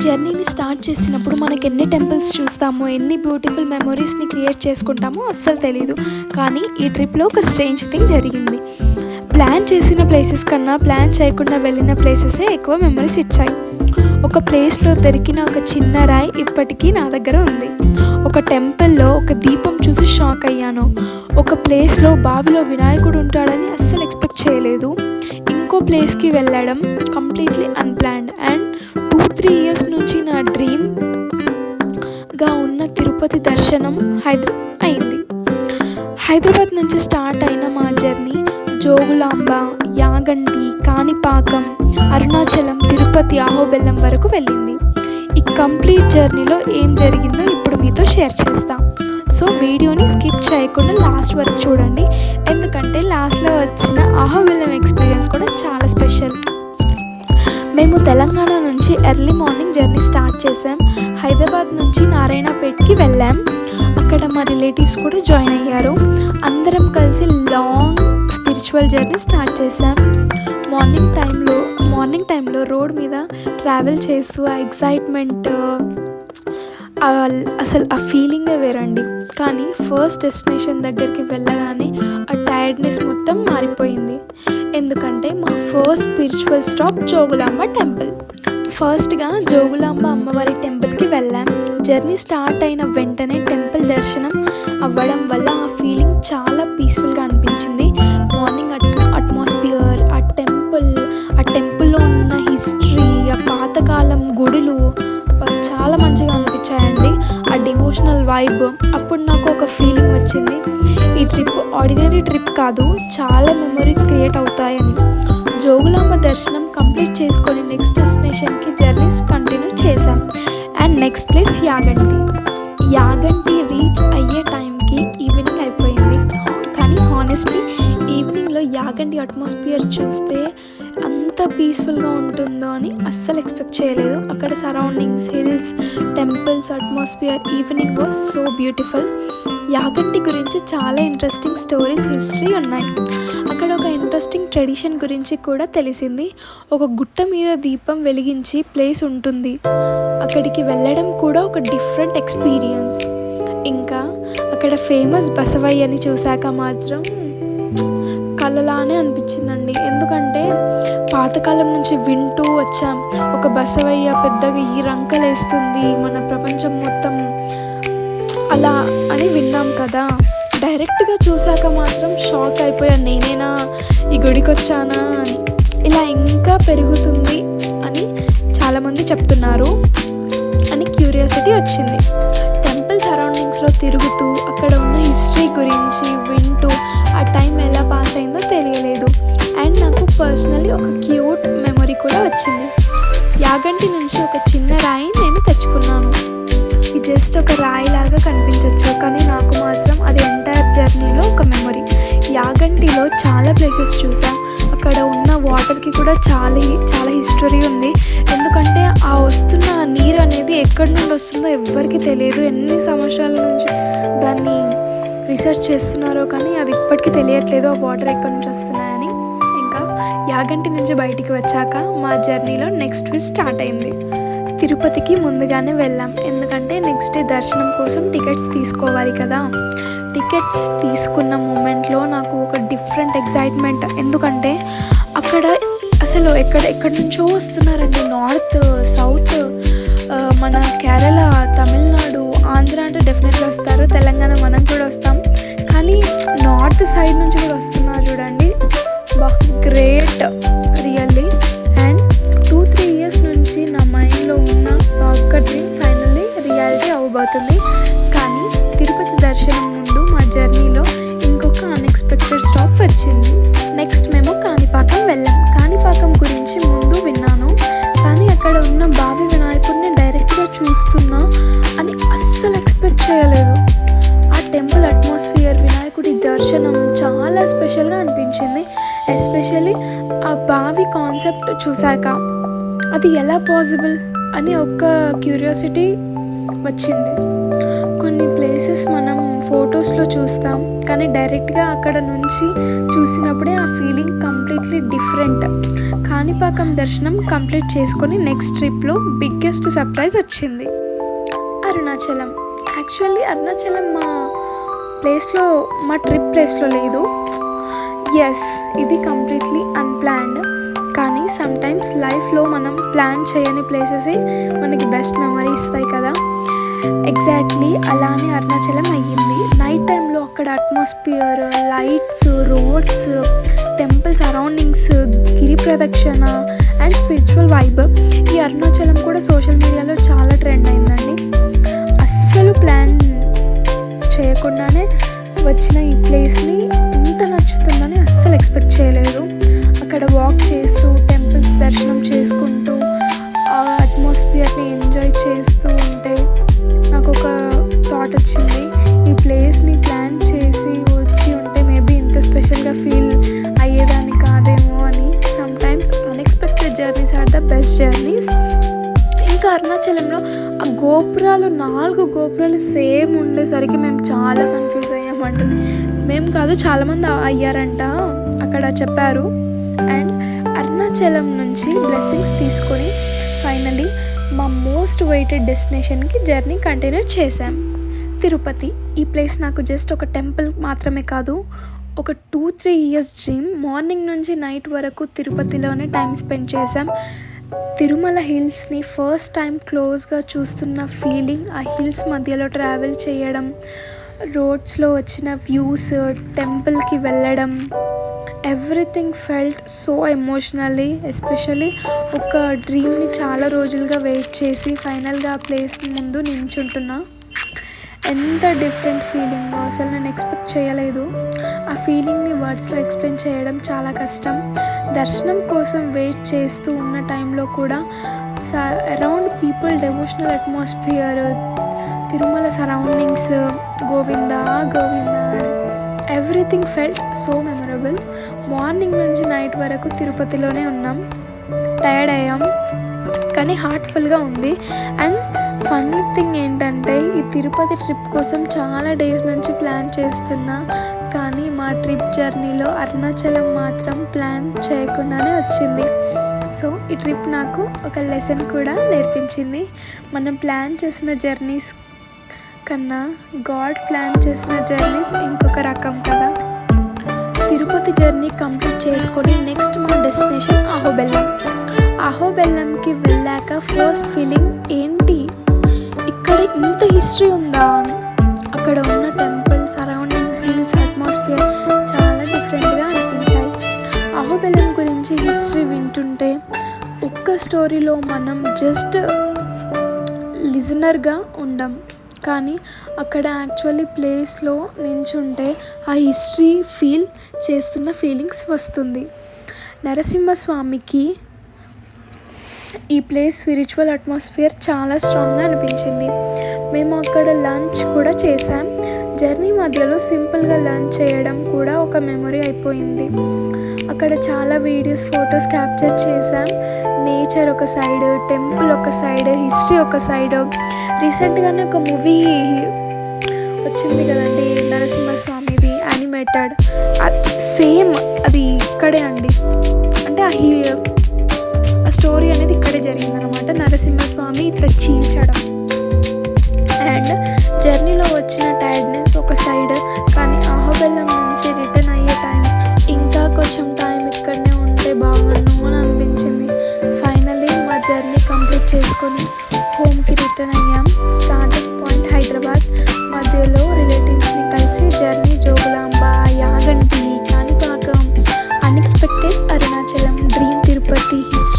జర్నీని స్టార్ట్ చేసినప్పుడు మనకి ఎన్ని టెంపుల్స్ చూస్తామో, ఎన్ని బ్యూటిఫుల్ మెమొరీస్ని క్రియేట్ చేసుకుంటామో అస్సలు తెలీదు. కానీ ఈ ట్రిప్లో ఒక స్ట్రేంజ్ థింగ్ జరిగింది. ప్లాన్ చేసిన ప్లేసెస్ కన్నా ప్లాన్ చేయకుండా వెళ్ళిన ప్లేసెసే ఎక్కువ మెమొరీస్ ఇచ్చాయి. ఒక ప్లేస్లో దొరికిన ఒక చిన్న రాయి ఇప్పటికీ నా దగ్గర ఉంది. ఒక టెంపుల్లో ఒక దీపం చూసి షాక్ అయ్యాను. ఒక ప్లేస్లో బావిలో వినాయకుడు ఉంటాడని అస్సలు ఎక్స్పెక్ట్ చేయలేదు. ఇంకో ప్లేస్కి వెళ్ళడం కంప్లీట్లీ అన్ప్లాన్డ్. అండ్ 2-3 ఇయర్స్ నుంచి నా డ్రీమ్గా ఉన్న తిరుపతి దర్శనం అయింది. హైదరాబాద్ నుంచి స్టార్ట్ అయిన మా జర్నీ జోగులాంబ, యాగంటి, కాణిపాకం, అరుణాచలం, తిరుపతి, అహోబిలం వరకు వెళ్ళింది. ఈ కంప్లీట్ జర్నీలో ఏం జరిగిందో ఇప్పుడు మీతో షేర్ చేస్తాం. సో వీడియోని స్కిప్ చేయకుండా లాస్ట్ వరకు చూడండి, ఎందుకంటే లాస్ట్లో వచ్చిన అహోబిలం ఎక్స్పీరియన్స్ కూడా చాలా స్పెషల్. మేము తెలంగాణ నుంచి ఎర్లీ మార్నింగ్ జర్నీ స్టార్ట్ చేసాం. హైదరాబాద్ నుంచి నారాయణపేట్కి వెళ్ళాం. అక్కడ మా రిలేటివ్స్ కూడా జాయిన్ అయ్యారు. అందరం కలిసి లాంగ్ స్పిరిచువల్ జర్నీ స్టార్ట్ చేసాం. మార్నింగ్ టైంలో రోడ్ మీద ట్రావెల్ చేస్తూ ఆ ఎగ్జైట్మెంట్, అసలు ఆ ఫీలింగే వేరండి. కానీ ఫస్ట్ డెస్టినేషన్ దగ్గరికి వెళ్ళగానే ఆ టైర్డ్నెస్ మొత్తం మారిపోయింది. ఎందుకంటే మా first spiritual stop Jogulamba temple. ఫస్ట్గా జోగులాంబ అమ్మవారి టెంపుల్కి వెళ్ళాం. జర్నీ స్టార్ట్ అయిన వెంటనే టెంపుల్ దర్శనం అవ్వడం వల్ల ఆ ఫీలింగ్ చాలా పీస్ఫుల్గా అనిపించింది. మార్నింగ్ అట్మాస్ఫియర్, ఆ టెంపుల్లో ఉన్న హిస్టరీ, ఆ పాతకాలం గుడులు చాలా మంచిగా అనిపించాయండి. ఆ డివోషనల్ వైబ్, అప్పుడు నాకు ఒక ఫీలింగ్ వచ్చింది, ఈ ట్రిప్ ఆర్డినరీ ట్రిప్ కాదు, చాలా మెమొరీ క్రియేట్ అవుతాయని. జోగులాంబ దర్శనం కంప్లీట్ చేసుకొని నెక్స్ట్ డెస్టినేషన్కి జర్నీస్ కంటిన్యూ చేశాం. And next place Yaganti reach అయ్యే టైంకి ఈవినింగ్ అయిపోయింది. కానీ హానెస్ట్లీ ఈవినింగ్లో యాగంటి అట్మాస్ఫియర్ చూస్తే అంత పీస్ఫుల్గా ఉంటుందో అని అస్సలు ఎక్స్పెక్ట్ చేయలేదు. అక్కడ surroundings, hills, temples, atmosphere, evening was so beautiful. Yaganti గురించి చాలా ఇంట్రెస్టింగ్ స్టోరీస్, హిస్టరీ ఉన్నాయి. అక్కడ ఒక ఇంట్రెస్టింగ్ ట్రెడిషన్ గురించి కూడా తెలిసింది. ఒక గుట్ట మీద దీపం వెలిగించి ప్లేస్ ఉంటుంది. అక్కడికి వెళ్ళడం కూడా ఒక డిఫరెంట్ ఎక్స్పీరియన్స్. ఇంకా అక్కడ ఫేమస్ బసవయ్యని చూశాక మాత్రం కలలానే అనిపించిందండి. ఎందుకంటే పాతకాలం నుంచి వింటూ వచ్చాం, ఒక బసవయ్య పెద్దగా ఈ రంకలేస్తుంది, మన ప్రపంచం మొత్తం అలా అని విన్నాం కదా. డైరెక్ట్గా చూశాక మాత్రం షాక్ అయిపోయాను, నేనేనా ఈ గుడికి వచ్చానా అని. ఇలా ఇంకా పెరుగుతుంది అని చాలామంది చెప్తున్నారు అని క్యూరియాసిటీ వచ్చింది. టెంపుల్ సరౌండింగ్స్లో తిరుగుతూ అక్కడ ఉన్న హిస్టరీ గురించి వింటూ ఆ టైం ఎలా పాస్ అయిందో తెలియలేదు. అండ్ నాకు పర్సనలీ ఒక క్యూట్ మెమొరీ కూడా వచ్చింది. యాగంటి నుంచి ఒక చిన్న రాయి నేను తెచ్చుకున్నాను. ఇది జస్ట్ ఒక రాయిలాగా కనిపించవచ్చు, కానీ నాకు మాత్రం అది ఎంటైర్ జర్నీలో ఒక మెమొరీ. యాగంటిలో చాలా ప్లేసెస్ చూసాం. అక్కడ ఉన్న వాటర్కి కూడా చాలా హిస్టరీ ఉంది. ఎందుకంటే ఆ వస్తున్న నీరు అనేది ఎక్కడి నుండి వస్తుందో ఎవ్వరికి తెలియదు. ఎన్ని సంవత్సరాల నుంచి దాన్ని రీసెర్చ్ చేస్తున్నారో కానీ అది ఇప్పటికీ తెలియట్లేదు ఆ వాటర్ ఎక్కడి నుంచి వస్తున్నాయని. ఇంకా యాగంటి నుంచి బయటికి వచ్చాక మా జర్నీలో నెక్స్ట్ వీక్ స్టార్ట్ అయింది. తిరుపతికి ముందుగానే వెళ్ళాం, ఎందుకంటే నెక్స్ట్ డే దర్శనం కోసం టికెట్స్ తీసుకోవాలి కదా. టికెట్స్ తీసుకున్న మూమెంట్లో నాకు ఒక డిఫరెంట్ ఎగ్జైట్మెంట్. ఎందుకంటే అక్కడ అసలు ఎక్కడి నుంచో వస్తున్నారండి. నార్త్, సౌత్, మన కేరళ, తమిళనాడు, ఆంధ్ర అంటే డెఫినెట్గా వస్తారు, తెలంగాణ మనం కూడా వస్తాం. కానీ నార్త్ సైడ్ నుంచి కూడా వస్తున్నారు చూడండి, గ్రేట్ రియల్లీ. అండ్ 2-3 ఇయర్స్ నుంచి నా మైండ్లో ఉన్న ఒక్క డ్రీమ్ ఫైనల్లీ రియాలిటీ అవ్వబోతుంది. కానీ తిరుపతి దర్శనం ముందు మా జర్నీలో ఇంకొక అన్ఎక్స్పెక్టెడ్ స్టాప్ వచ్చింది. నెక్స్ట్ మేము కాణిపాకం వెళ్ళాం. కాణిపాకం గురించి ముందు విన్నాను, కానీ అక్కడ ఉన్న బావి వినాయకుడిని డైరెక్ట్గా చూస్తున్నా అని అస్సలు ఎక్స్పెక్ట్ చేయలేదు. ఆ టెంపుల్ అట్మాస్ఫియర్, వినాయకుడి దర్శనం చాలా స్పెషల్గా అనిపించింది. ఎస్పెషల్లీ ఆ బావి కాన్సెప్ట్ చూశాక అది ఎలా పాసిబుల్ అని ఒక క్యూరియాసిటీ వచ్చింది. కొన్ని ప్లేసెస్ మనం ఫొటోస్లో చూస్తాం, కానీ డైరెక్ట్గా అక్కడ నుంచి చూసినప్పుడే ఆ ఫీలింగ్ కంప్లీట్లీ డిఫరెంట్. కాణిపాకం దర్శనం కంప్లీట్ చేసుకొని నెక్స్ట్ ట్రిప్లో బిగ్గెస్ట్ సర్ప్రైజ్ వచ్చింది, అరుణాచలం. యాక్చువల్లీ అరుణాచలం మా ట్రిప్ ప్లేస్లో లేదు. ఎస్, ఇది కంప్లీట్లీ అన్ప్లాన్డ్. కానీ సమ్టైమ్స్ లైఫ్లో మనం ప్లాన్ చేయని ప్లేసెసే మనకి బెస్ట్ మెమరీ ఇస్తాయి కదా. ఎగ్జాక్ట్లీ అలానే అరుణాచలం అయ్యింది. నైట్ టైంలో అక్కడ atmosphere, lights, roads, temple surroundings, giri pradakshina and spiritual vibe. ఈ అరుణాచలం కూడా సోషల్ మీడియాలో చాలా ట్రెండ్ అయిందండి. అస్సలు ప్లాన్ చేయకుండానే వచ్చిన ఈ ప్లేస్ని ఇంత నచ్చుతుందని అస్సలు ఎక్స్పెక్ట్ చేయలేదు. అక్కడ వాక్ చేస్తూ టెంపుల్స్ దర్శనం చేసుకుంటూ ఆ అట్మాస్ఫియర్ని ఎంజాయ్ చేస్తూ ఉంటే నాకు ఒక థాట్ వచ్చింది, ఈ ప్లేస్ని ప్లాన్ చేసి వచ్చి ఉంటే మేబీ ఇంత స్పెషల్గా ఫీల్ అయ్యేదాన్ని కాదేమో అని. Sometimes unexpected journeys are the best journeys. ఇంకా అరుణాచలంలో ఆ గోపురాలు 4 గోపురాలు సేమ్ ఉండేసరికి మేము చాలా కన్ఫ్యూజ్ అయ్యామండి. మేము కాదు, చాలామంది అయ్యారంట అక్కడ చెప్పారు. అండ్ అరుణాచలం నుంచి బ్లెస్సింగ్స్ తీసుకొని ఫైనలీ మా మోస్ట్ వెయిటెడ్ డెస్టినేషన్కి జర్నీ కంటిన్యూ చేశాం, తిరుపతి. ఈ ప్లేస్ నాకు జస్ట్ ఒక టెంపుల్ మాత్రమే కాదు, ఒక 2-3 ఇయర్స్ డ్రీమ్. మార్నింగ్ నుంచి నైట్ వరకు తిరుపతిలోనే టైం స్పెండ్ చేశాం. తిరుమల హిల్స్ని ఫస్ట్ టైం క్లోజ్గా చూస్తున్న ఫీలింగ్, ఆ హిల్స్ మధ్యలో ట్రావెల్ చేయడం, రోడ్స్లో వచ్చిన వ్యూస్, టెంపుల్కి వెళ్ళడం, everything felt so emotionally. Especially ఒక డ్రీమ్ని చాలా రోజులుగా వెయిట్ చేసి ఫైనల్గా ఆ ప్లేస్ ముందు నించుంటున్నా. ఎంత డిఫరెంట్ ఫీలింగ్ అసలు నేను ఎక్స్పెక్ట్ చేయలేదు. ఆ ఫీలింగ్ని వర్డ్స్లో ఎక్స్ప్లెయిన్ చేయడం చాలా కష్టం. దర్శనం కోసం వెయిట్ చేస్తూ ఉన్న టైంలో కూడా around people, devotional atmosphere, Tirumala surroundings, Govinda Govinda, everything felt so memorable. Morning నుంచి నైట్ వరకు తిరుపతిలోనే ఉన్నాం. టైర్డ్ అయ్యాం కానీ హార్ట్ఫుల్గా ఉంది. అండ్ ఫన్ థింగ్ ఏంటంటే ఈ తిరుపతి ట్రిప్ కోసం చాలా డేస్ నుంచి ప్లాన్ చేస్తున్నా, కానీ మా ట్రిప్ జర్నీలో అరుణాచలం మాత్రం ప్లాన్ చేయకుండానే వచ్చింది. సో ఈ ట్రిప్ నాకు ఒక లెసన్ కూడా నేర్పించింది. మనం ప్లాన్ చేసిన జర్నీస్ కన్నా గాడ్ ప్లాన్ చేసిన జర్నీస్ ఇంకొక రకం కదా. తిరుపతి జర్నీ కంప్లీట్ చేసుకొని నెక్స్ట్ మా డెస్టినేషన్ అహోబెల్లం. అహోబెల్లంకి వెళ్ళాక ఫస్ట్ ఫీలింగ్ ఏంటి, ఇక్కడ ఇంత హిస్టరీ ఉందా అని. అక్కడ ఉన్న టెంపుల్ సరౌండింగ్స్, హిల్స్, అట్మాస్ఫియర్ చాలా డిఫరెంట్గా అనిపించాయి. అహోబెల్లం గురించి హిస్టరీ వింటుంటే ఒక్క స్టోరీలో మనం జస్ట్ లిజనర్గా ఉండం, కానీ అక్కడ యాక్చువల్లీ ప్లేస్లో నించుంటే ఆ హిస్టరీ ఫీల్ చేస్తున్న ఫీలింగ్స్ వస్తుంది. నరసింహస్వామికి ఈ ప్లేస్ స్పిరిచువల్ అట్మాస్ఫియర్ చాలా స్ట్రాంగ్గా అనిపించింది. మేము అక్కడ లంచ్ కూడా చేసాం. జర్నీ మధ్యలో సింపుల్గా లంచ్ చేయడం కూడా ఒక మెమరీ అయిపోయింది. అక్కడ చాలా వీడియోస్, ఫొటోస్ క్యాప్చర్ చేసాం. నేచర్ ఒక సైడ్, టెంపుల్ ఒక సైడ్, హిస్టరీ ఒక సైడ్. రీసెంట్గానే ఒక మూవీ వచ్చింది కదండి, నరసింహస్వామిది యానిమేటెడ్. సేమ్ అది ఇక్కడే అండి. అంటే ఆ స్టోరీ అనేది ఇక్కడే జరిగిందనమాట. నరసింహస్వామి ఇట్లా చీల్చడం అండ్ జర్నీలో వచ్చిన టైర్డ్నెస్ ఒక సైడ్, కానీ అహోబెల్లం నుంచి రిటర్న్ అయ్యే టైం ఇంకా కొంచెం టైం ఇక్కడనే ఉంటే బాగుండు అని అనిపించింది. ఫైనల్లీ మా జర్నీ కంప్లీట్ చేసుకొని హోమ్కి రిటర్న్ అయ్యాం. స్టార్టింగ్ పాయింట్ హైదరాబాద్, మధ్యలో రిలేటివ్స్ని కలిసి journey Jogulamba, Yaganti, Kanipakam, unexpected Arunachalam, dream Tirupati, history